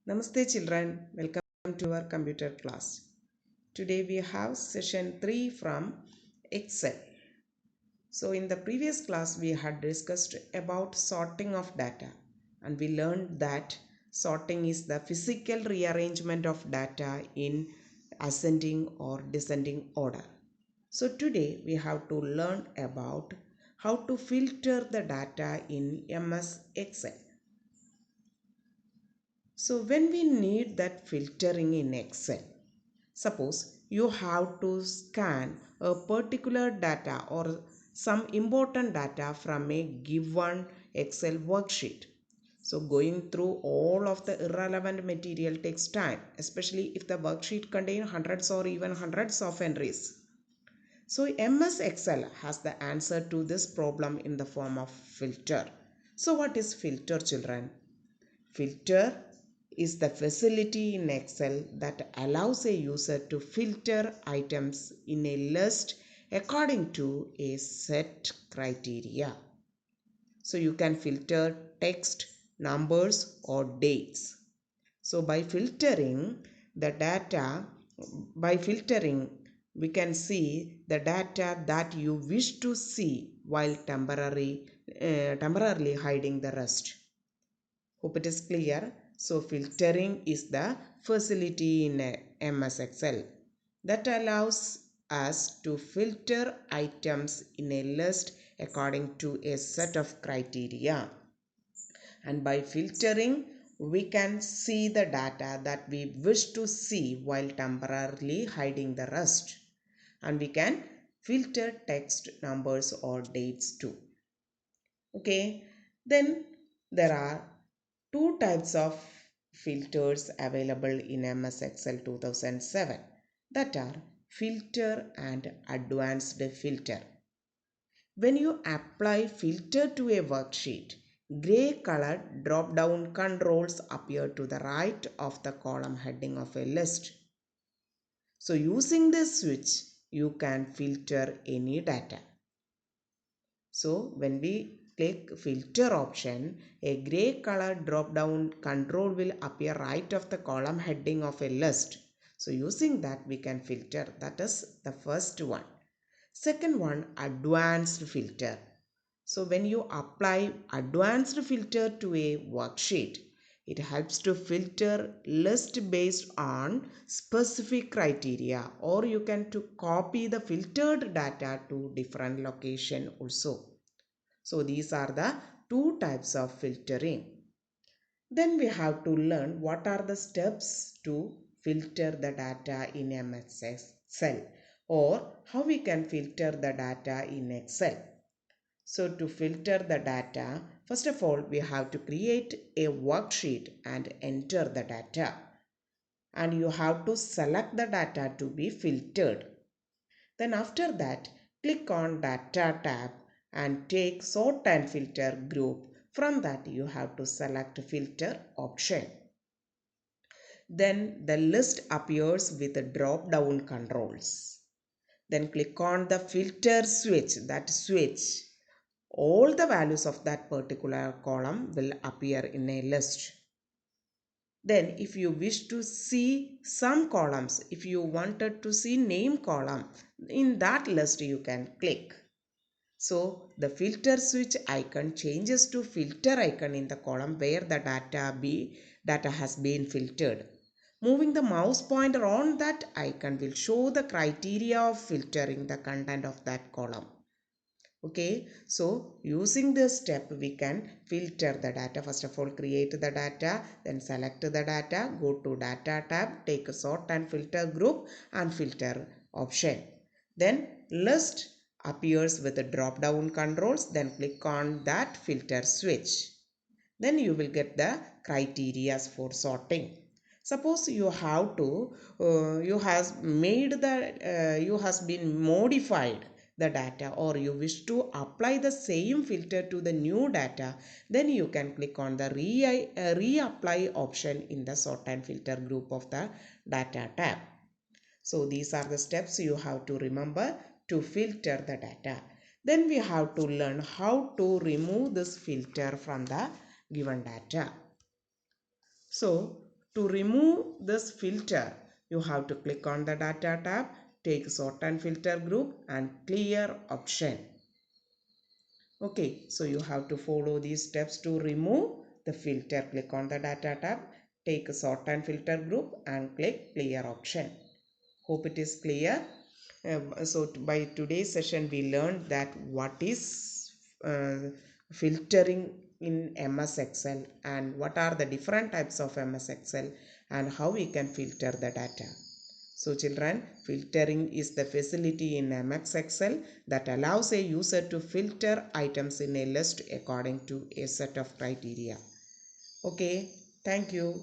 Namaste children, welcome to our computer class. Today we have session 3 from Excel. So in the previous class we had discussed about sorting of data and we learned that sorting is the physical rearrangement of data in ascending or descending order. So today we have to learn about how to filter the data in MS Excel. So when we need that filtering in Excel, suppose you have to scan a particular data or some important data from a given Excel worksheet. So going through all of the irrelevant material takes time, especially if the worksheet contains hundreds or even hundreds of entries. So MS Excel has the answer to this problem in the form of filter. So what is filter, children? Filter is the facility in Excel that allows a user to filter items in a list according to a set criteria. So you can filter text, numbers or dates. So by filtering the data, we can see the data that you wish to see while temporarily hiding the rest. Hope it is clear. So filtering is the facility in MS Excel that allows us to filter items in a list according to a set of criteria. And by filtering, we can see the data that we wish to see while temporarily hiding the rest. And we can filter text, numbers or dates too. Okay, then there are two types of filters available in MS Excel 2007, that are filter and advanced filter. When you apply filter to a worksheet, gray colored drop down controls appear to the right of the column heading of a list. So using this switch, you can filter any data. So when we click filter option, a gray color drop down control will appear right of the column heading of a list. So using that we can filter. That is the first one. Second one, advanced filter. So when you apply advanced filter to a worksheet, it helps to filter list based on specific criteria, or you can to copy the filtered data to different location also. So these are the two types of filtering. Then we have to learn what are the steps to filter the data in MS Excel, or how we can filter the data in Excel. So to filter the data, first of all, we have to create a worksheet and enter the data. And you have to select the data to be filtered. Then after that, click on Data tab and take Sort and Filter group. From that, you have to select Filter option. Then the list appears with the drop down controls. Then click on the filter switch, that switch. All the values of that particular column will appear in a list. Then if you wish to see some columns, if you wanted to see name column, in that list you can click. So the filter switch icon changes to filter icon in the column where the data has been filtered. Moving the mouse pointer on that icon will show the criteria of filtering the content of that column. Okay, so using this step we can filter the data. First of all, create the data, then select the data, go to Data tab, take a Sort and Filter group and Filter option. Then list appears with the drop down controls, then click on that filter switch. Then you will get the criteria for sorting. Suppose you have to you has been modified the data, or you wish to apply the same filter to the new data, then you can click on the reapply option in the Sort and Filter group of the Data tab. So these are the steps you have to remember to filter the data. Then we have to learn how to remove this filter from the given data. So to remove this filter, you have to click on the data tab, take sort and filter group and clear option. Okay, so you have to follow these steps to remove the filter. Click on the data tab, take a sort and filter group and click clear option. Hope it is clear. So by today's session we learned that what is filtering in MS Excel and what are the different types of MS Excel and how we can filter the data. So children, filtering is the facility in MS Excel that allows a user to filter items in a list according to a set of criteria. Okay, thank you.